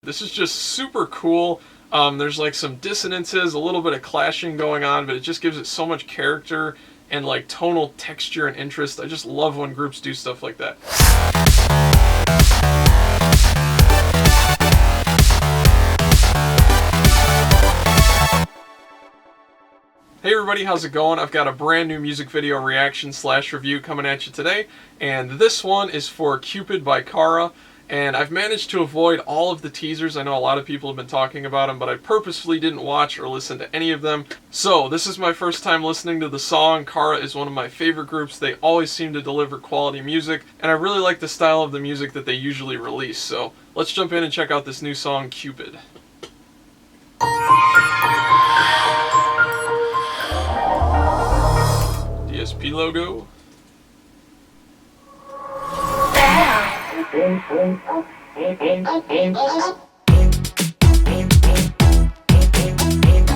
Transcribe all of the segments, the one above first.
This is just super cool. There's like some dissonances, a little bit of clashing going on, but it just gives it so much character and like tonal texture and interest. I just love when groups do stuff like that. Hey everybody, how's it going? I've got a brand new music video reaction / review coming at you today, and this one is for Cupid by Kara. And I've managed to avoid all of the teasers. I know a lot of people have been talking about them, but I purposefully didn't watch or listen to any of them. So this is my first time listening to the song. Kara is one of my favorite groups. They always seem to deliver quality music, and I really like the style of the music that they usually release. So let's jump in and check out this new song, Cupid. DSP logo.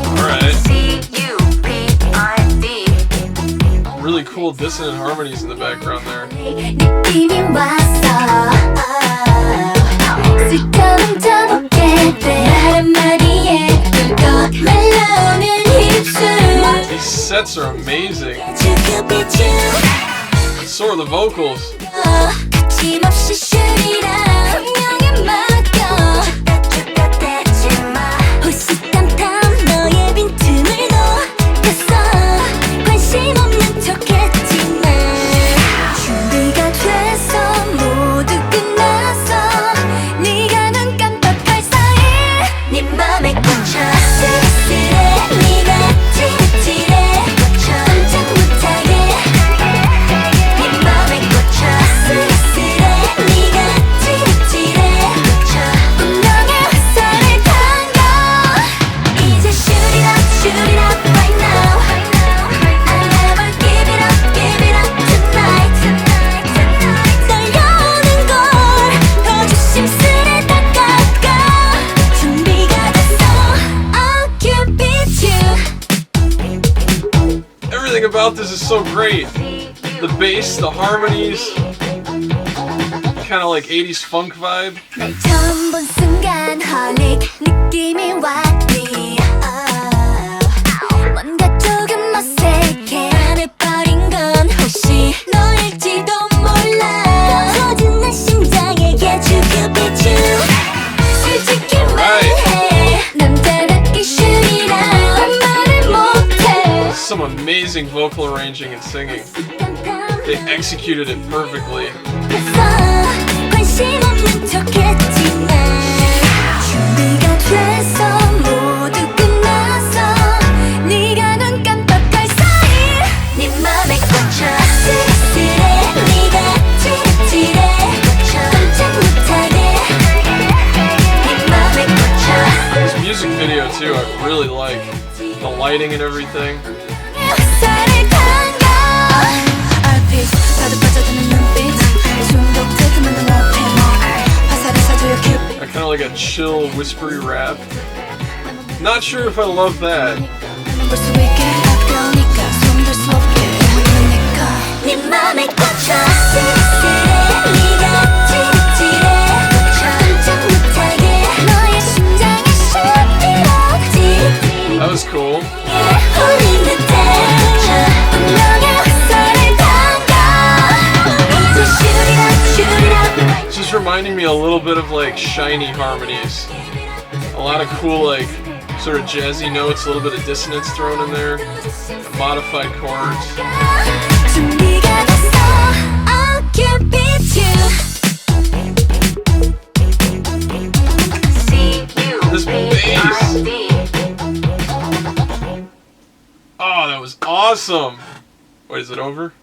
Alright. Really cool dissonant harmonies in the background there. These sets are amazing. So are the vocals. Everything about this is so great. The bass, the harmonies, kind of like 80s funk vibe. Some amazing vocal arranging and singing. They executed it perfectly. This music video too, I really like the lighting and everything. I kind of like a chill, whispery rap. Not sure if I love that. That was cool. It's just reminding me a little bit of like shiny harmonies. A lot of cool like sort of jazzy notes, a little bit of dissonance thrown in there, modified chords. This bass! Oh, that was awesome! Wait, is it over?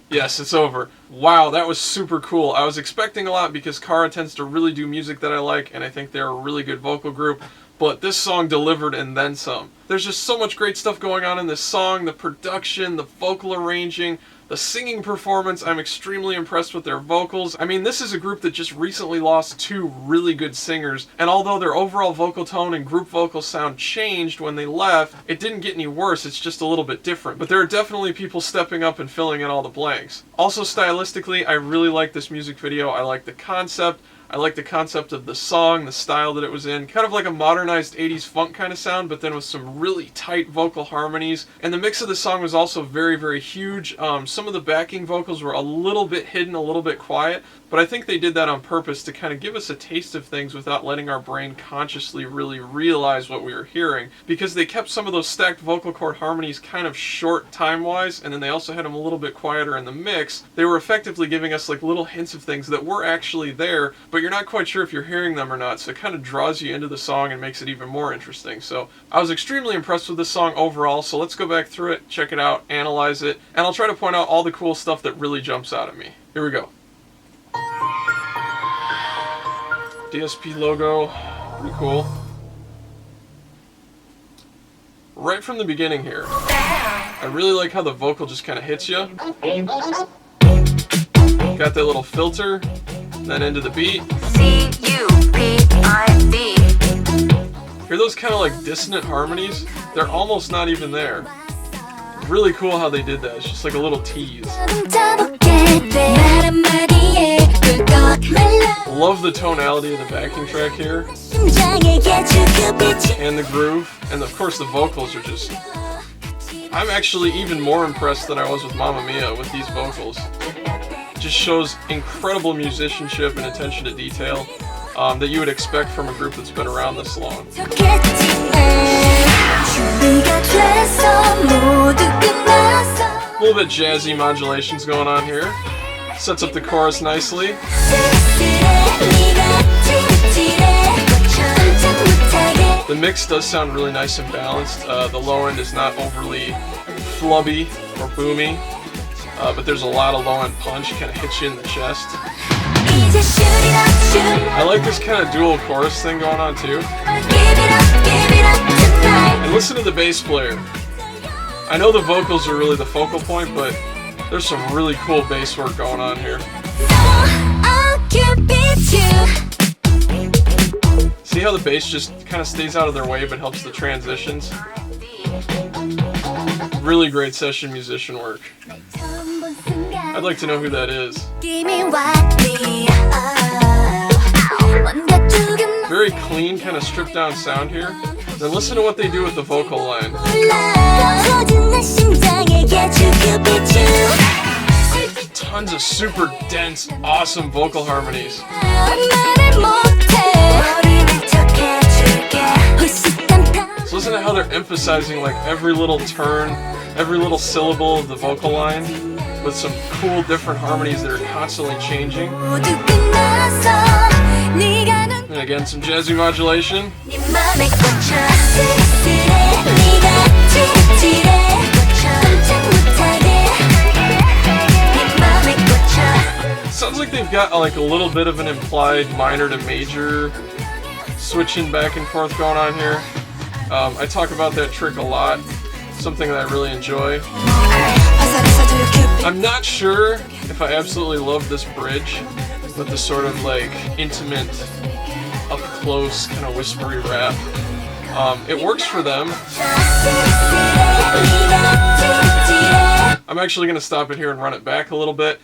Yes, it's over. Wow, that was super cool. I was expecting a lot because Kara tends to really do music that I like, and I think they're a really good vocal group, but this song delivered and then some. There's just so much great stuff going on in this song, the production, the vocal arranging, The singing performance, I'm extremely impressed with their vocals. I mean, this is a group that just recently lost 2 really good singers, and although their overall vocal tone and group vocal sound changed when they left, it didn't get any worse, it's just a little bit different. But there are definitely people stepping up and filling in all the blanks. Also, stylistically, I really like this music video. I like the concept. I like the concept of the song, the style that it was in. Kind of like a modernized 80s funk kind of sound, but then with some really tight vocal harmonies. And the mix of the song was also very, very huge. Some of the backing vocals were a little bit hidden, a little bit quiet, but I think they did that on purpose to kind of give us a taste of things without letting our brain consciously really realize what we were hearing, because they kept some of those stacked vocal cord harmonies kind of short time-wise, and then they also had them a little bit quieter in the mix. They were effectively giving us like little hints of things that were actually there, but you're not quite sure if you're hearing them or not, so it kind of draws you into the song and makes it even more interesting. So I was extremely impressed with this song overall, so let's go back through it, check it out, analyze it, and I'll try to point out all the cool stuff that really jumps out at me. Here we go. DSP logo, pretty cool. Right from the beginning here, I really like how the vocal just kind of hits you. Got that little filter, then into the beat. C-U-P-I-D. Hear those kind of like dissonant harmonies? They're almost not even there. Really cool how they did that. It's just like a little tease. Love the tonality of the backing track here. And the groove. And of course the vocals are just... I'm actually even more impressed than I was with Mamma Mia with these vocals. It just shows incredible musicianship and attention to detail that you would expect from a group that's been around this long. A little bit jazzy modulations going on here. Sets up the chorus nicely. The mix does sound really nice and balanced. The low end is not overly flubby or boomy, but there's a lot of low end punch, kind of hits you in the chest. I like this kind of dual chorus thing going on too. And listen to the bass player. I know the vocals are really the focal point, but there's some really cool bass work going on here. See how the bass just kind of stays out of their way but helps the transitions? Really great session musician work. I'd like to know who that is. Very clean, kind of stripped down sound here. Then listen to what they do with the vocal line. Tons of super dense, awesome vocal harmonies. So listen to how they're emphasizing like every little turn, every little syllable of the vocal line with some cool different harmonies that are constantly changing. And again, some jazzy modulation. Sounds like they've got like a little bit of an implied minor to major switching back and forth going on here. I talk about that trick a lot, something that I really enjoy. I'm not sure if I absolutely love this bridge with the sort of like intimate, up close, kind of whispery rap. It works for them. I'm actually going to stop it here and run it back a little bit.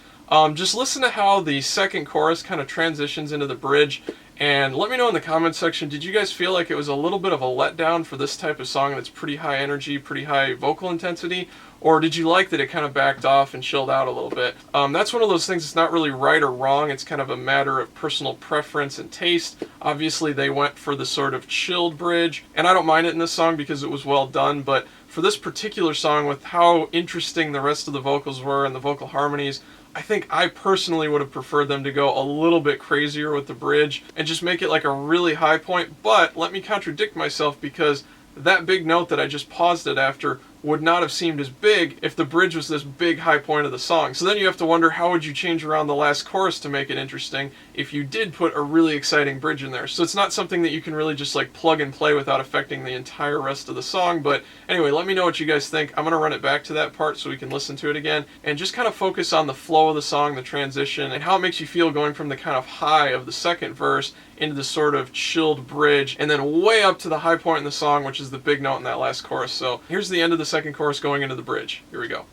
Just listen to how the second chorus kind of transitions into the bridge, and let me know in the comment section, did you guys feel like it was a little bit of a letdown for this type of song that's pretty high energy, pretty high vocal intensity, or did you like that it kind of backed off and chilled out a little bit? That's one of those things that's not really right or wrong, it's kind of a matter of personal preference and taste. Obviously they went for the sort of chilled bridge, and I don't mind it in this song because it was well done, but for this particular song, with how interesting the rest of the vocals were and the vocal harmonies, I think I personally would have preferred them to go a little bit crazier with the bridge and just make it like a really high point, but let me contradict myself because that big note that I just paused it after would not have seemed as big if the bridge was this big high point of the song. So then you have to wonder, how would you change around the last chorus to make it interesting if you did put a really exciting bridge in there? So it's not something that you can really just like plug and play without affecting the entire rest of the song. But anyway, let me know what you guys think. I'm going to run it back to that part so we can listen to it again and just kind of focus on the flow of the song, the transition, and how it makes you feel going from the kind of high of the second verse into the sort of chilled bridge, and then way up to the high point in the song, which is the big note in that last chorus. So here's the end of the second chorus going into the bridge. Here we go.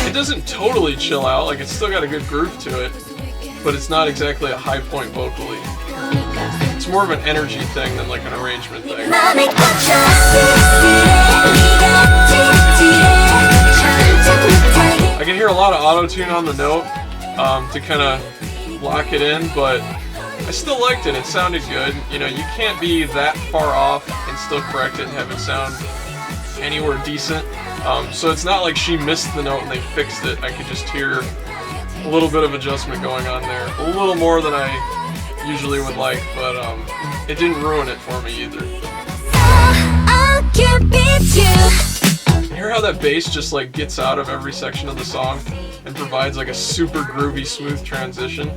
It doesn't totally chill out, like it's still got a good groove to it, but it's not exactly a high point vocally. It's more of an energy thing than like an arrangement thing. I can hear a lot of auto-tune on the note to kind of lock it in, but I still liked it. It sounded good. You know, you can't be that far off and still correct it and have it sound anywhere decent. So it's not like she missed the note and they fixed it. I could just hear a little bit of adjustment going on there. A little more than I usually would like, but it didn't ruin it for me either. Hear how that bass just like gets out of every section of the song and provides like a super groovy, smooth transition?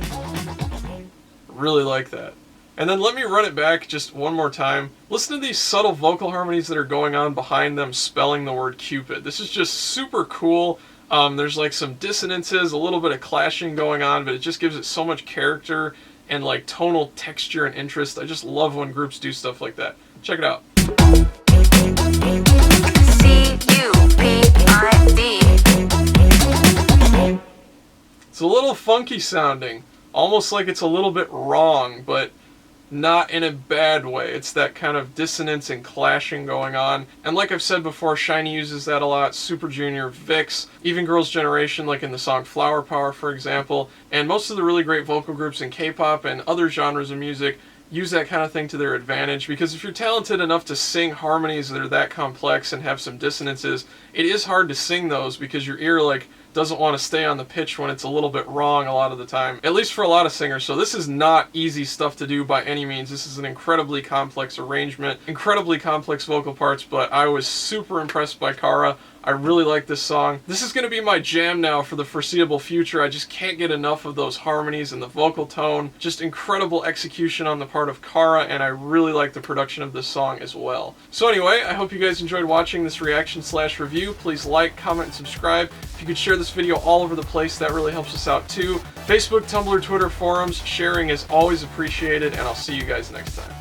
Really like that. And then let me run it back just one more time. Listen to these subtle vocal harmonies that are going on behind them spelling the word Cupid. This is just super cool. There's like some dissonances, a little bit of clashing going on, but it just gives it so much character and like tonal texture and interest. I just love when groups do stuff like that. Check it out. Cupid. It's a little funky sounding, almost like it's a little bit wrong, but not in a bad way. It's that kind of dissonance and clashing going on. And like I've said before, SHINee uses that a lot. Super Junior, VIX, even Girls' Generation, like in the song Flower Power, for example. And most of the really great vocal groups in K-pop and other genres of music use that kind of thing to their advantage, because if you're talented enough to sing harmonies that are that complex and have some dissonances, it is hard to sing those because your ear like doesn't want to stay on the pitch when it's a little bit wrong a lot of the time, at least for a lot of singers. So this is not easy stuff to do by any means. This is an incredibly complex arrangement, incredibly complex vocal parts, but I was super impressed by Kara. I really like this song. This is going to be my jam now for the foreseeable future. I just can't get enough of those harmonies and the vocal tone. Just incredible execution on the part of Kara, and I really like the production of this song as well. So anyway, I hope you guys enjoyed watching this reaction/review. Please like, comment, and subscribe. If you could share this video all over the place, that really helps us out too. Facebook, Tumblr, Twitter, forums, sharing is always appreciated, and I'll see you guys next time.